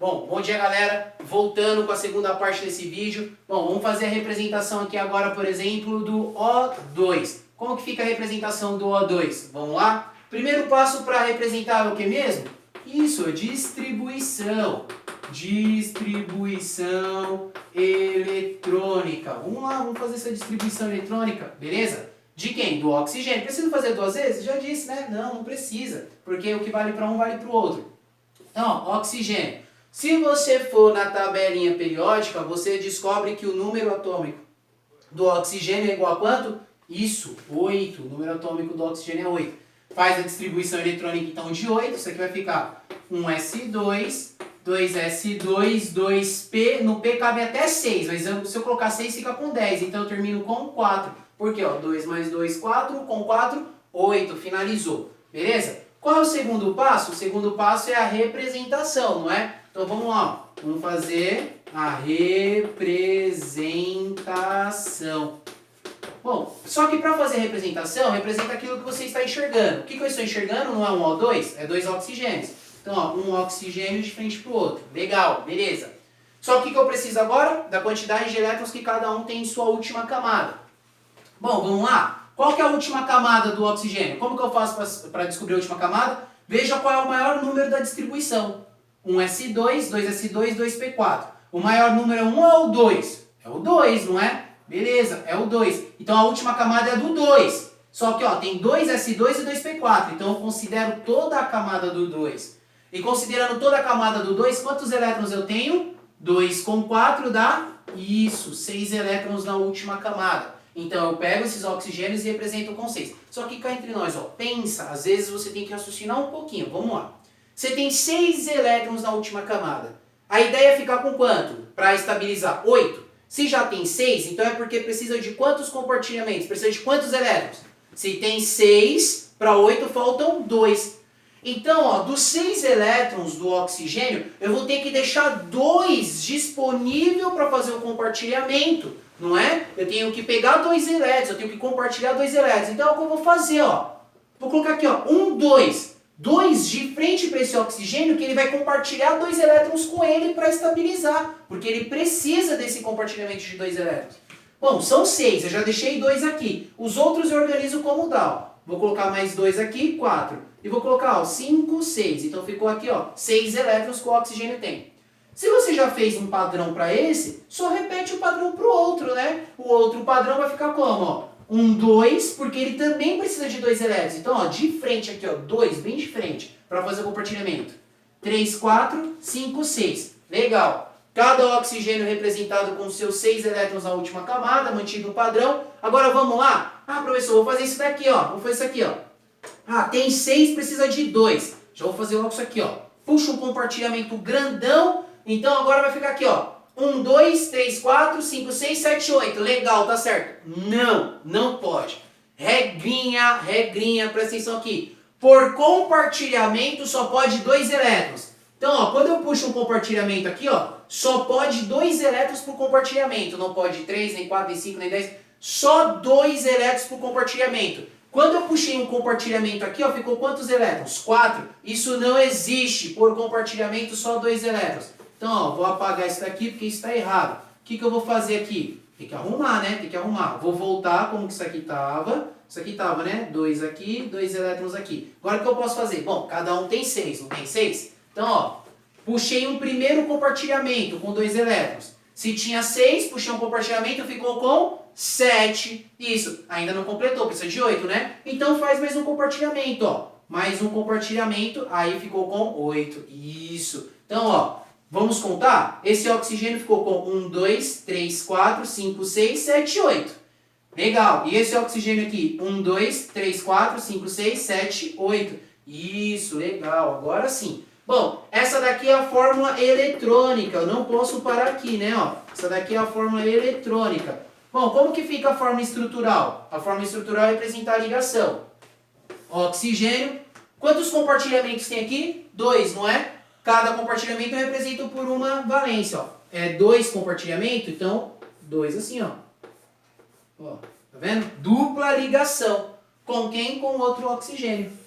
Bom dia galera, voltando com a segunda parte desse vídeo. Bom, vamos fazer a representação aqui agora, por exemplo, do O2. Como que fica a representação do O2? Vamos lá? Primeiro passo para representar é o que mesmo? Isso, distribuição. Distribuição eletrônica. Vamos lá, vamos fazer essa distribuição eletrônica, beleza? De quem? Do oxigênio. Precisa fazer duas vezes? Já disse, né? Não precisa, porque o que vale para um vale para o outro. Então, ó, oxigênio. Se você for na tabelinha periódica, você descobre que o número atômico do oxigênio é igual a quanto? Isso, 8. O número atômico do oxigênio é 8. Faz a distribuição eletrônica então de 8. Isso aqui vai ficar 1s2, 2s2, 2p. No p cabe até 6. Mas se eu colocar 6 fica com 10. Então eu termino com 4. Por quê? Ó, 2 mais 2, 4. Com 4, 8. Finalizou. Beleza? Qual é o segundo passo? O segundo passo é a representação, não é? Então vamos lá, ó. Vamos fazer a representação. Bom, só que para fazer a representação, representa aquilo que você está enxergando. O que eu estou enxergando não é um O2, é 2 oxigênios. Então, ó, um oxigênio de frente para o outro. Legal, beleza. Só que o que eu preciso agora? Da quantidade de elétrons que cada um tem em sua última camada. Bom, vamos lá. Qual que é a última camada do oxigênio? Como que eu faço para descobrir a última camada? Veja qual é o maior número da distribuição. 1s2, 2s2, 2p4. O maior número é 1 ou o 2? É o 2, não é? Beleza, é o 2. Então a última camada é do 2. Só que ó, tem 2s2 e 2p4. Então eu considero toda a camada do 2. E considerando toda a camada do 2, quantos elétrons eu tenho? 2 com 4 dá? Isso, 6 elétrons na última camada. Então eu pego esses oxigênios e represento com 6. Só que cá entre nós, ó, pensa, às vezes você tem que raciocinar um pouquinho. Vamos lá. Você tem 6 elétrons na última camada. A ideia é ficar com quanto? Para estabilizar 8. Se já tem 6, então é porque precisa de quantos compartilhamentos? Precisa de quantos elétrons? Se tem 6, para 8 faltam 2. Então, ó, dos 6 elétrons do oxigênio, eu vou ter que deixar 2 disponível para fazer o compartilhamento. Não é? Eu tenho que pegar 2 elétrons, eu tenho que compartilhar 2 elétrons. Então é o que eu vou fazer, ó. Vou colocar aqui, ó, 1, 2. 2 de frente para esse oxigênio que ele vai compartilhar 2 elétrons com ele para estabilizar. Porque ele precisa desse compartilhamento de 2 elétrons. Bom, são 6, eu já deixei 2 aqui. Os outros eu organizo como dá, ó. Vou colocar mais 2 aqui, 4. E vou colocar, ó, 5, 6. Então ficou aqui, ó, 6 elétrons que o oxigênio tem. Se você já fez um padrão para esse, só repete o padrão para o outro, né? O outro padrão vai ficar como, ó? 1, 2, porque ele também precisa de 2 elétrons. Então, ó, de frente aqui, ó, 2, bem de frente, para fazer o compartilhamento. 3, 4, 5, 6. Legal. Cada oxigênio representado com seus 6 elétrons na última camada, mantido o padrão. Agora vamos lá? Ah, professor, vou fazer isso daqui, ó. Vou fazer isso aqui, ó. Ah, tem 6, precisa de 2. Já vou fazer logo isso aqui, ó. Puxa um compartilhamento grandão. Então agora vai ficar aqui, ó. 1, 2, 3, 4, 5, 6, 7, 8. Legal, tá certo? Não pode. Regrinha, presta atenção aqui. Por compartilhamento só pode 2 elétrons. Então, ó, quando eu puxo um compartilhamento aqui, ó, só pode 2 elétrons por compartilhamento. Não pode 3, nem 4, nem 5, nem 10. Só 2 elétrons por compartilhamento. Quando eu puxei um compartilhamento aqui, ó, ficou quantos elétrons? 4. Isso não existe. Por compartilhamento, só 2 elétrons. Então, ó, vou apagar isso daqui porque isso está errado. O que eu vou fazer aqui? Tem que arrumar, né? Tem que arrumar. Vou voltar como que isso aqui estava. Isso aqui estava, né? 2 aqui, 2 elétrons aqui. Agora o que eu posso fazer? Bom, cada um tem 6, não tem 6? Então, ó, puxei um primeiro compartilhamento com 2 elétrons. Se tinha 6, puxei um compartilhamento, ficou com 7. Isso, ainda não completou, precisa de 8, né? Então faz mais um compartilhamento, ó. Mais um compartilhamento, aí ficou com 8. Isso. Então, ó, vamos contar? Esse oxigênio ficou com 1, 2, 3, 4, 5, 6, 7, 8. Legal. E esse oxigênio aqui? 1, 2, 3, 4, 5, 6, 7, 8. Isso, legal. Agora sim. Bom, essa daqui é a fórmula eletrônica. Eu não posso parar aqui, né? Ó, essa daqui é a fórmula eletrônica. Bom, como que fica a fórmula estrutural? A fórmula estrutural representa a ligação. Oxigênio. Quantos compartilhamentos tem aqui? 2, não é? Cada compartilhamento é representado por uma valência, ó. É 2 compartilhamentos, então 2 assim, ó. Ó, tá vendo? Dupla ligação. Com quem? Com outro oxigênio.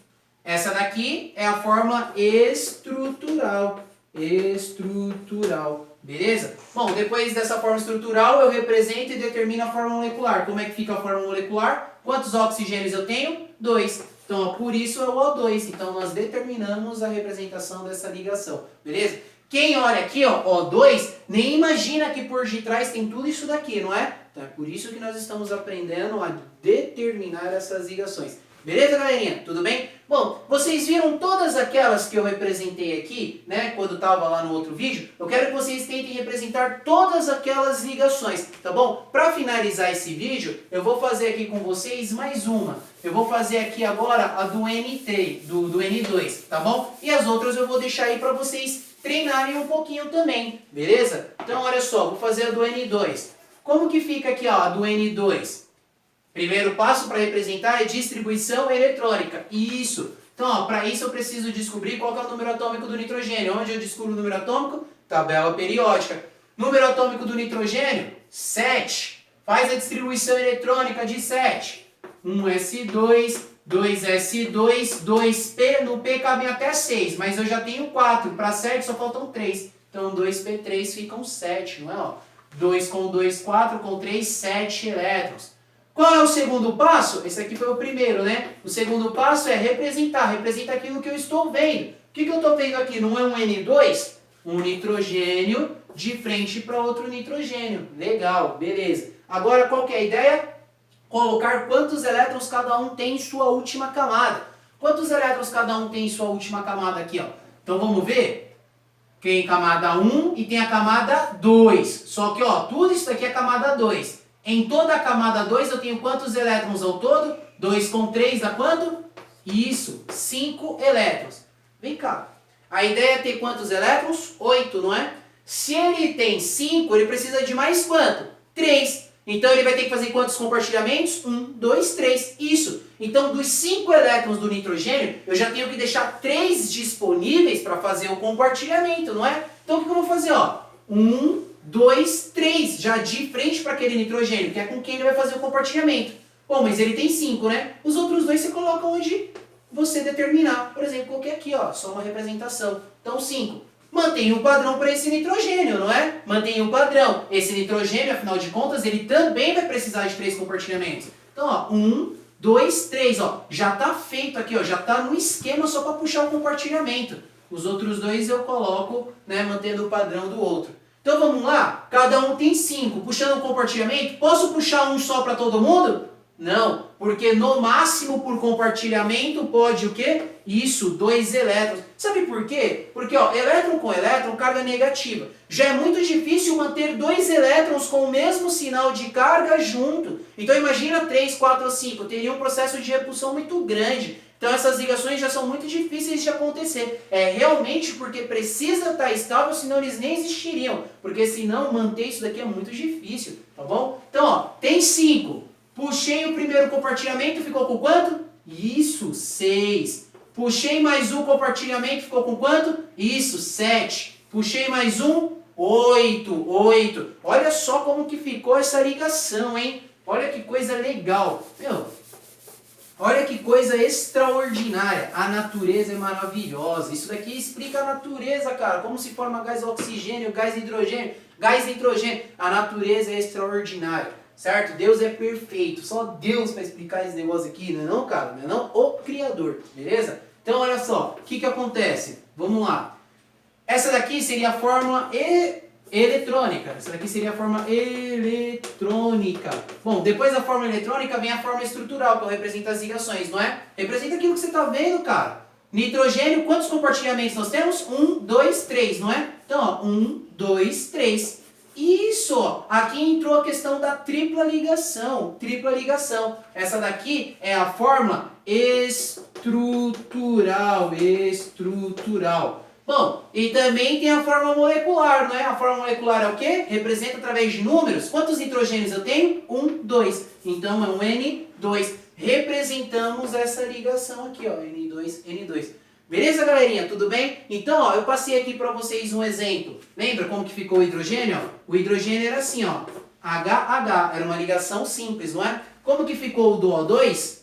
Essa daqui é a fórmula estrutural. estrutural. Beleza? Bom, depois dessa forma estrutural, eu represento e determino a forma molecular. Como é que fica a forma molecular? Quantos oxigênios eu tenho? 2. Então, ó, por isso é o O2. Então, nós determinamos a representação dessa ligação. Beleza? Quem olha aqui, ó, O2, nem imagina que por detrás tem tudo isso daqui, não é? Então, é por isso que nós estamos aprendendo a determinar essas ligações. Beleza, galerinha? Tudo bem? Bom, vocês viram todas aquelas que eu representei aqui, né, quando estava lá no outro vídeo? Eu quero que vocês tentem representar todas aquelas ligações, tá bom? Para finalizar esse vídeo, eu vou fazer aqui com vocês mais uma. Eu vou fazer aqui agora a do N3, do N2, tá bom? E as outras eu vou deixar aí para vocês treinarem um pouquinho também, beleza? Então, olha só, vou fazer a do N2. Como que fica aqui, ó, a do N2? Primeiro passo para representar é distribuição eletrônica. Isso. Então, para isso eu preciso descobrir qual que é o número atômico do nitrogênio. Onde eu descubro o número atômico? Tabela periódica. Número atômico do nitrogênio? 7. Faz a distribuição eletrônica de 7. 1s2, 2s2, 2p. No p cabem até 6, mas eu já tenho 4. Para 7 só faltam 3. Então, 2p3 ficam 7, não é? Ó, 2 com 2, 4, com 3, 7 elétrons. Qual é o segundo passo? Esse aqui foi o primeiro, né? O segundo passo é representar. Representa aquilo que eu estou vendo. O que eu estou vendo aqui? Não é um N2? Um nitrogênio de frente para outro nitrogênio. Legal, beleza. Agora, qual que é a ideia? Colocar quantos elétrons cada um tem em sua última camada. Quantos elétrons cada um tem em sua última camada aqui, ó? Então, vamos ver? Tem camada 1 e tem a camada 2. Só que, ó, tudo isso daqui é camada 2. Em toda a camada 2 eu tenho quantos elétrons ao todo? 2 com 3 dá quanto? Isso, 5 elétrons. Vem cá. A ideia é ter quantos elétrons? 8, não é? Se ele tem 5, ele precisa de mais quanto? 3. Então ele vai ter que fazer quantos compartilhamentos? 1, 2, 3. Isso. Então dos 5 elétrons do nitrogênio, eu já tenho que deixar 3 disponíveis para fazer o compartilhamento, não é? Então o que eu vou fazer? 1, 2, 3, já de frente para aquele nitrogênio, que é com quem ele vai fazer o compartilhamento. Bom, mas ele tem 5, né? Os outros 2 você coloca onde você determinar. Por exemplo, coloquei aqui, ó, só uma representação. Então 5. Mantém o padrão para esse nitrogênio, não é? Mantém o padrão. Esse nitrogênio, afinal de contas, ele também vai precisar de 3 compartilhamentos. Então, ó, 1, 2, 3, ó, já está feito aqui, ó, já está no esquema só para puxar o compartilhamento. Os outros 2 eu coloco, né, mantendo o padrão do outro. Então vamos lá? Cada um tem 5. Puxando o compartilhamento, posso puxar um só para todo mundo? Não, porque no máximo por compartilhamento pode o quê? Isso, 2 elétrons. Sabe por quê? Porque ó, elétron com elétron, carga negativa. Já é muito difícil manter 2 elétrons com o mesmo sinal de carga junto. Então imagina 3, 4 ou 5. Teria um processo de repulsão muito grande. Então essas ligações já são muito difíceis de acontecer. É realmente porque precisa estar estável, senão eles nem existiriam. Porque senão manter isso daqui é muito difícil, tá bom? Então, ó, tem 5. Puxei o primeiro compartilhamento, ficou com quanto? Isso, 6. Puxei mais um compartilhamento, ficou com quanto? Isso, 7. Puxei mais um, 8. 8. Olha só como que ficou essa ligação, hein? Olha que coisa legal. Meu, olha que coisa extraordinária. A natureza é maravilhosa. Isso daqui explica a natureza, cara. Como se forma gás oxigênio, gás hidrogênio, gás nitrogênio. A natureza é extraordinária. Certo? Deus é perfeito. Só Deus para explicar esse negócio aqui, não é não, cara? Não é não? O Criador. Beleza? Então, olha só. O que acontece? Vamos lá. Essa daqui seria a fórmula eletrônica. Essa daqui seria a fórmula eletrônica. Bom, depois da fórmula eletrônica vem a fórmula estrutural, que representa as ligações, não é? Representa aquilo que você está vendo, cara. Nitrogênio, quantos compartilhamentos nós temos? 1, 2, 3, não é? Então, ó, 1, 2, 3. Isso, ó. Aqui entrou a questão da tripla ligação. Tripla ligação. Essa daqui é a fórmula estrutural. Estrutural. Bom, e também tem a fórmula molecular, não é? A fórmula molecular é o quê? Representa através de números. Quantos nitrogênios eu tenho? 1, 2. Então é um N2. Representamos essa ligação aqui, ó. N2, N2. Beleza, galerinha? Tudo bem? Então, ó, eu passei aqui para vocês um exemplo. Lembra como que ficou o hidrogênio? O hidrogênio era assim, ó. HH. Era uma ligação simples, não é? Como que ficou o do O2?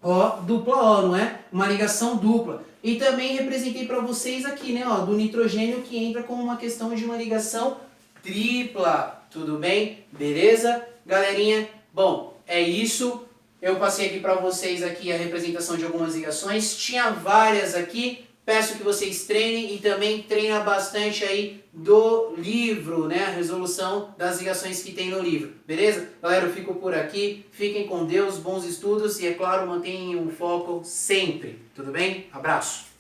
Ó, dupla O, não é? Uma ligação dupla. E também representei para vocês aqui, né, ó, do nitrogênio que entra como uma questão de uma ligação tripla. Tudo bem? Beleza? Galerinha, bom, é isso. Eu passei aqui para vocês aqui a representação de algumas ligações. Tinha várias aqui. Peço que vocês treinem e também treinem bastante aí do livro, né? A resolução das ligações que tem no livro. Beleza? Galera, eu fico por aqui. Fiquem com Deus, bons estudos e, é claro, mantenham o foco sempre. Tudo bem? Abraço!